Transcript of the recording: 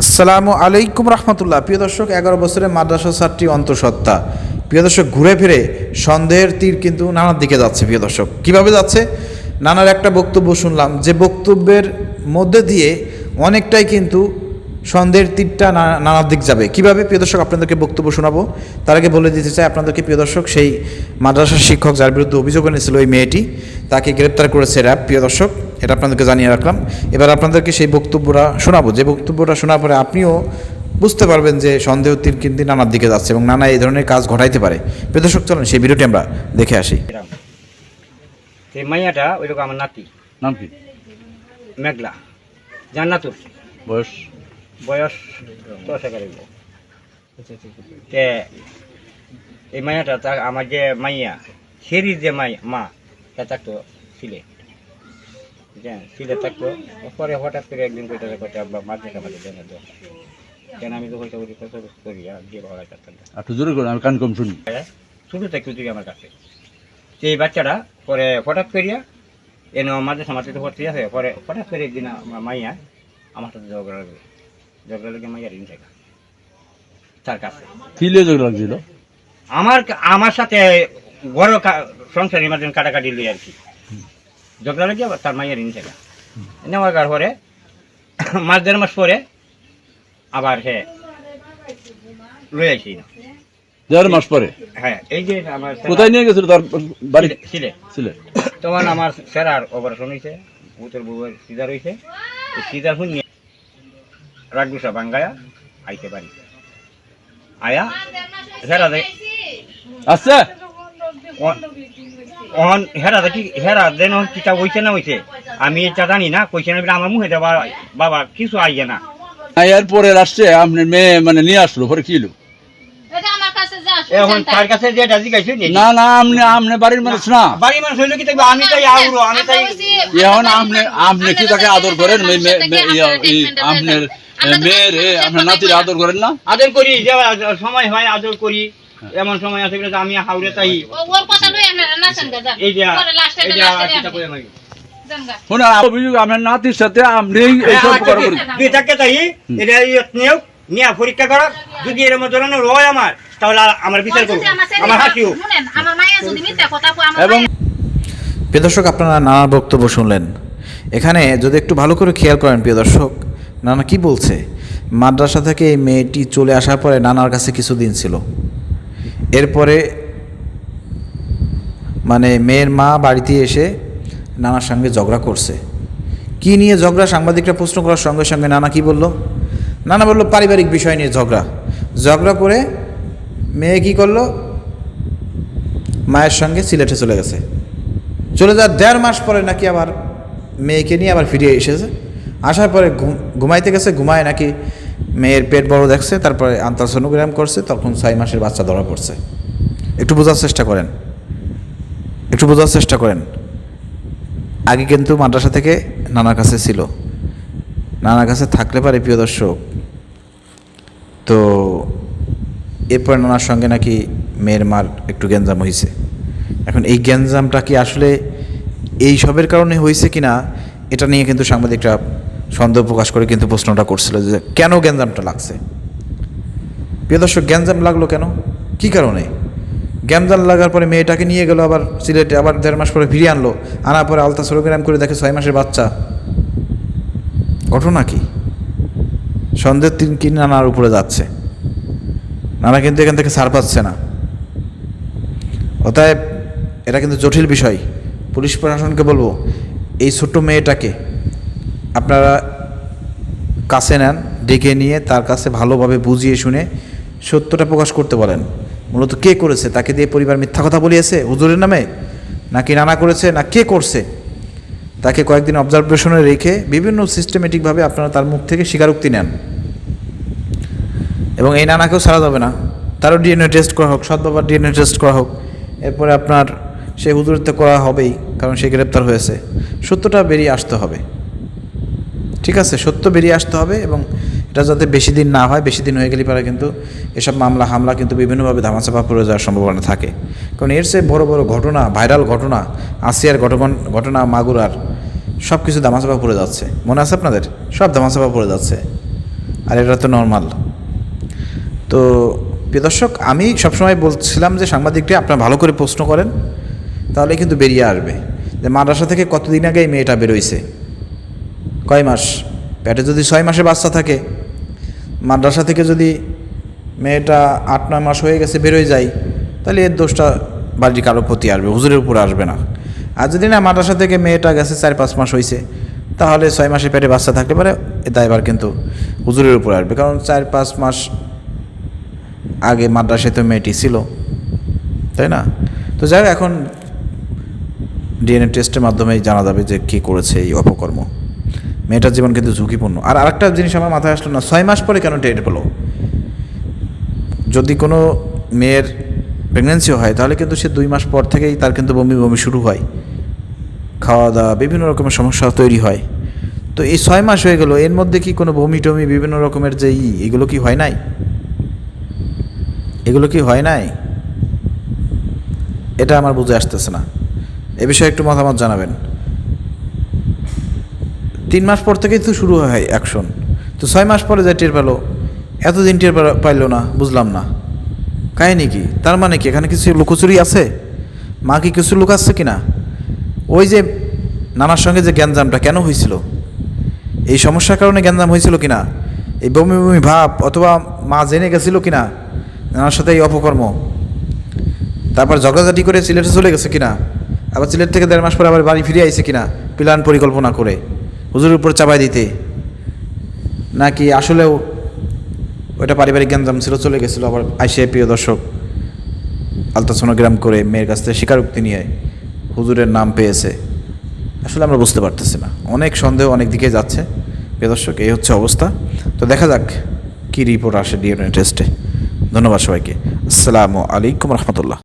আসসালামু আলাইকুম রহমতুল্লাহ। প্রিয় দর্শক, 11 বছরের মাদ্রাসা ছাত্রী অন্তঃসত্ত্বা প্রিয় দর্শক ঘুরে ফিরে সন্দেহের তীর কিন্তু নানার দিকে যাচ্ছে। প্রিয় দর্শক, কীভাবে যাচ্ছে? নানার একটা বক্তব্য শুনলাম, যে বক্তব্যের মধ্যে দিয়ে অনেকটাই কিন্তু সন্দেহের তীরটা নানার দিক যাবে। কীভাবে? প্রিয় দর্শক, আপনাদেরকে বক্তব্য শোনাবো। তার আগে বলে দিতে চাই আপনাদেরকে, প্রিয় দর্শক, সেই মাদ্রাসার শিক্ষক যার বিরুদ্ধে অভিযোগ এনেছিল ওই মেয়েটি, তাকে গ্রেপ্তার করেছে র্যাব। প্রিয় দর্শক, এটা আপনাদেরকে জানিয়ে রাখলাম। এবার আপনাদেরকে সেই বক্তব্যটা শোনাবো, যে বক্তব্যটা শোনার পরে আপনিও বুঝতে পারবেন যে সন্দেহ তীর কিন্তু নানার দিকে যাচ্ছে এবং নানা এই ধরনের কাজ ঘটাইতে পারে। প্রিয় দর্শক, চলেন সেই ভিডিওটি আমরা দেখে আসি। সেই মাইয়াটা ওইরকম আমার নাতি। নাম কি? মেঘলা, জান্নাতুর। বয়স? বয়স 10 11। তে এই মাইয়াটা আমার যে মাইয়া সেরির যে মা তা থাকতো সিলেট, বুঝলেন? সিলেট থাকতো। পরে হঠাৎ করে একদিন কইতে মাদ্রাসা মাঝে দেন কেন আমি তো হয়তো করি দিয়ে ভাড়া করতাম না। একটু জোরে করে, আমি কান কম শুনি। ছোটো থাকতো তুই আমার কাছে। সেই বাচ্চাটা পরে হঠাৎ করিয়া এনে মাদ্রাসা মাদ্রাসা ভর্তি আছে। পরে হঠাৎ করে একদিন আমার মাইয়া আমার সাথে ঝগড়া লেগে মাইয়া ঋণ থাকা তার কাছে। কি লিয়ে ঝগড়া লাগছিল? আমার সাথে বড় সংসার ইমার্জেন্সি কাটাকাটি লই আর কি ঝগড়া লেগে আবার তার মাইয়া ঋণ থাকা নেওয়ার পরে মাস 1.5 মাস পরে আবার হ্যাঁ লই আসি না। 1.5 মাস পরে? হ্যাঁ। এই যে আমার কোথায় নিয়ে গেছিল? তার বাড়ি সিলেট। সিলেট। তখন আমার সেরার অপারেশন হয়েছে, উত্তর বউয়ের সিজার হয়েছে। সিজার শুন নিয়ে রাগগুসা বাঙ্গায়া আইতে পারি আয়া হেরা আচ্ছা, হেরা দেখি হেরা দেন কিতা হইছে না হইছে আমি এটা জানি না। কইছে না আমার মুখে দেবা বাবা কিছু আইয়ে না। এরপরে আসছে আপনার মেয়ে মানে নিয়ে আসলো, পরে কি হলো? এখন তার কাছে যেটা জিজ্ঞাসা না না, আপনি বাড়ির মানুষ না? বাড়ির মানুষ হইলো কি থাকবে? আমি তাই আউরো আমি তাই এখন আপনি কি তাকে আদর করেন? আপনার মেয়ের আপনার নাতির আদর করেন না? আদর করি, যে সময় হয় আদর করি। এমন সময় আছে যে আমি হাওড়ে তাই এই যে অভিযোগ আপনার নাতির সাথে আপনি এইসব তাই এটা নিয়ে পরীক্ষা করা। যদি এর মতো ধরনের রয় আমার, তাহলে আমার বিচার করবো, আমার হাসিও। এবং প্রিয় দর্শক, আপনারা নানার বক্তব্য শুনলেন। এখানে যদি একটু ভালো করে খেয়াল করেন প্রিয় দর্শক, নানা কি বলছে। মাদ্রাসা থেকে এই মেয়েটি চলে আসার পরে নানার কাছে কিছুদিন ছিল। এরপরে মানে মেয়ের মা বাড়িতে এসে নানার সঙ্গে ঝগড়া করছে। কি নিয়ে ঝগড়া? সাংবাদিকরা প্রশ্ন করার সঙ্গে সঙ্গে নানা কি বলল? নানা বলল পারিবারিক বিষয় নিয়ে ঝগড়া করে মেয়ে কি করলো? মায়ের সঙ্গে সিলেটে চলে গেছে। চলে যাওয়ার 1.5 মাস পরে নাকি আবার মেয়েকে নিয়ে আবার ফিরে এসেছে। আসার পরে ঘুমাইতে গেছে, ঘুমায় নাকি মেয়ের পেট বড় দেখছে, তারপরে আলট্রাসোনোগ্রাম করছে, তখন 6 মাসের বাচ্চা ধরা পড়ছে। একটু বোঝার চেষ্টা করেন। আগে কিন্তু মাদ্রাসা থেকে নানার কাছে ছিল। নানার কাছে থাকলে পারে প্রিয় দর্শক, তো এরপর নানার সঙ্গে নাকি মেয়ের মার একটু গ্যাঞ্জাম হয়েছে। এখন এই গ্যাঞ্জামটা কি আসলে এই সবের কারণে হয়েছে কিনা, এটা নিয়ে কিন্তু সাংবাদিকরা সন্দেহ প্রকাশ করে কিন্তু প্রশ্নটা করছিল যে কেন গ্যাঞ্জামটা লাগছে। প্রিয় দর্শক, গ্যাঞ্জাম লাগলো কেন, কি কারণে? গ্যাঞ্জাম লাগার পরে মেয়েটাকে নিয়ে গেল আবার সিলেটে, আবার 1.5 মাস পরে ফিরিয়ে আনলো। আনার পরে আলট্রাসোনোগ্রাম করে দেখে 6 মাসের বাচ্চা। ঘটনা কি? সন্দেহ কি নানার উপরে যাচ্ছে। নানা কিন্তু এখান থেকে ছাড় পাচ্ছে না। অতএব এটা কিন্তু জটিল বিষয়। পুলিশ প্রশাসনকে বলবো, এই ছোট্ট মেয়েটাকে আপনারা কাছে নেন, ডেকে নিয়ে তার কাছে ভালোভাবে বুঝিয়ে শুনে সত্যটা প্রকাশ করতে বলেন। মূলত কে করেছে? তাকে দিয়ে পরিবার মিথ্যা কথা বলিয়েছে হুজুরের নামে, নাকি নানা করেছে, না কে করছে? তাকে কয়েকদিন অবজারভেশনে রেখে বিভিন্ন সিস্টেমেটিকভাবে আপনারা তার মুখ থেকে স্বীকারোক্তি নেন। এবং এই নানাকেও ছাড়া যাবে না, তারও ডিএনএ টেস্ট করা হোক, সৎ বাবার ডিএনএ টেস্ট করা হোক। এরপরে আপনার সে হুজুরিতে করা হবেই, কারণ সে গ্রেপ্তার হয়েছে। সত্যটা বেরিয়ে আসতে হবে, ঠিক আছে? সত্য বেরিয়ে আসতে হবে এবং এটা যাতে বেশি দিন না হয়। বেশি দিন হয়ে গেলে পরে কিন্তু এসব হামলা কিন্তু বিভিন্নভাবে ধামাচাপা পড়ে যাওয়ার সম্ভাবনা থাকে। কারণ এর চেয়ে বড় বড় ঘটনা, ভাইরাল ঘটনা, আসিয়ার ঘটনা, মাগুরার সব কিছু ধামাচাপা পড়ে যাচ্ছে। মনে আছে আপনাদের? সব ধামাচাপা পড়ে যাচ্ছে। আর এটা তো নর্মাল। তো প্রিয় দর্শক, আমি সবসময় বলছিলাম যে সাংবাদিকটি আপনারা ভালো করে প্রশ্ন করেন, তাহলে কিন্তু বেরিয়ে আসবে যে মাদ্রাসা থেকে কতদিন আগে এই মেয়েটা বেরোইছে, কয় মাস, পেটে যদি 6 মাসে বাচ্চা থাকে, মাদ্রাসা থেকে যদি মেয়েটা 8-9 মাস হয়ে গেছে বেরোয় যায়, তাহলে এর দোষটা বাড়ির কারো প্রতি আসবে, হুজুরের উপর আসবে না। আর যদি না মাদ্রাসা থেকে মেয়েটা গেছে 4-5 মাস হয়েছে, তাহলে 6 মাসে পেটে বাচ্চা থাকতে পারে, এ দায়ভার কিন্তু হুজুরের উপর আসবে, কারণ 4-5 মাস আগে মাদ্রাসায় তো মেয়েটি ছিল, তাই না? তো যাই হোক, এখন ডিএনএ টেস্টের মাধ্যমেই জানা যাবে যে কী করেছে এই অপকর্ম। মেয়েটার জীবন কিন্তু ঝুঁকিপূর্ণ। আর আরেকটা জিনিস আমার মাথায় আসলো না, 6 মাস পরে কেন টের পেলো? যদি কোনো মেয়ের প্রেগনেন্সি হয়, তাহলে কিন্তু সে 2 মাস পর থেকেই তার কিন্তু বমি বমি শুরু হয়, খাওয়া দাওয়া বিভিন্ন রকমের সমস্যা তৈরি হয়। তো এই 6 মাস হয়ে গেল, এর মধ্যে কি কোনো বমি টমি বিভিন্ন রকমের যে এগুলো কি হয় নাই? এগুলো কি হয় নাই? এটা আমার বুঝে আসতেছে না। এ বিষয়ে একটু মতামত জানাবেন। 3 মাস পর থেকেই তো শুরু হয় অ্যাকশন, তো 6 মাস পরে যা টের পেলো, এতদিন টের পাইল না, বুঝলাম না কাহিনি কি? তার মানে কি এখানে কিছু লুকোচুরি আছে? মা কি কিছু লুকাচ্ছে কিনা? ওই যে নানার সঙ্গে যে গ্যাঞ্জামটা কেন হয়েছিল, এই সমস্যার কারণে গ্যাঞ্জাম হয়েছিল কিনা, এই বমি বমি ভাব, অথবা মা জেনে গেছিল কিনা নানার সাথে এই অপকর্ম, তারপর ঝগড়াঝাটি করে সিলেটে চলে গেছে কিনা, আবার সিলেট থেকে 1.5 মাস পরে আবার বাড়ি ফিরে আইছে কিনা প্ল্যান পরিকল্পনা করে হুজুরের উপর চাপাই দিতে, নাকি আসলেও ওইটা পারিবারিক গ্যাঞ্জাম ছিল, চলে গেছিলো আবার আইসে প্রিয় দর্শক আলট্রাসোনোগ্রাম করে মেয়ের কাছ থেকে স্বীকারোক্তি নিয়ে হুজুরের নাম পেয়েছে? আসলে আমরা বুঝতে পারতেছি না, অনেক সন্দেহ অনেক দিকে যাচ্ছে প্রিয় দর্শক। এই হচ্ছে অবস্থা। তো দেখা যাক কী রিপোর্ট আসে ডিএনএ টেস্টে। ধন্যবাদ সবাইকে। আসসালামু আলাইকুম রহমতুল্লাহ।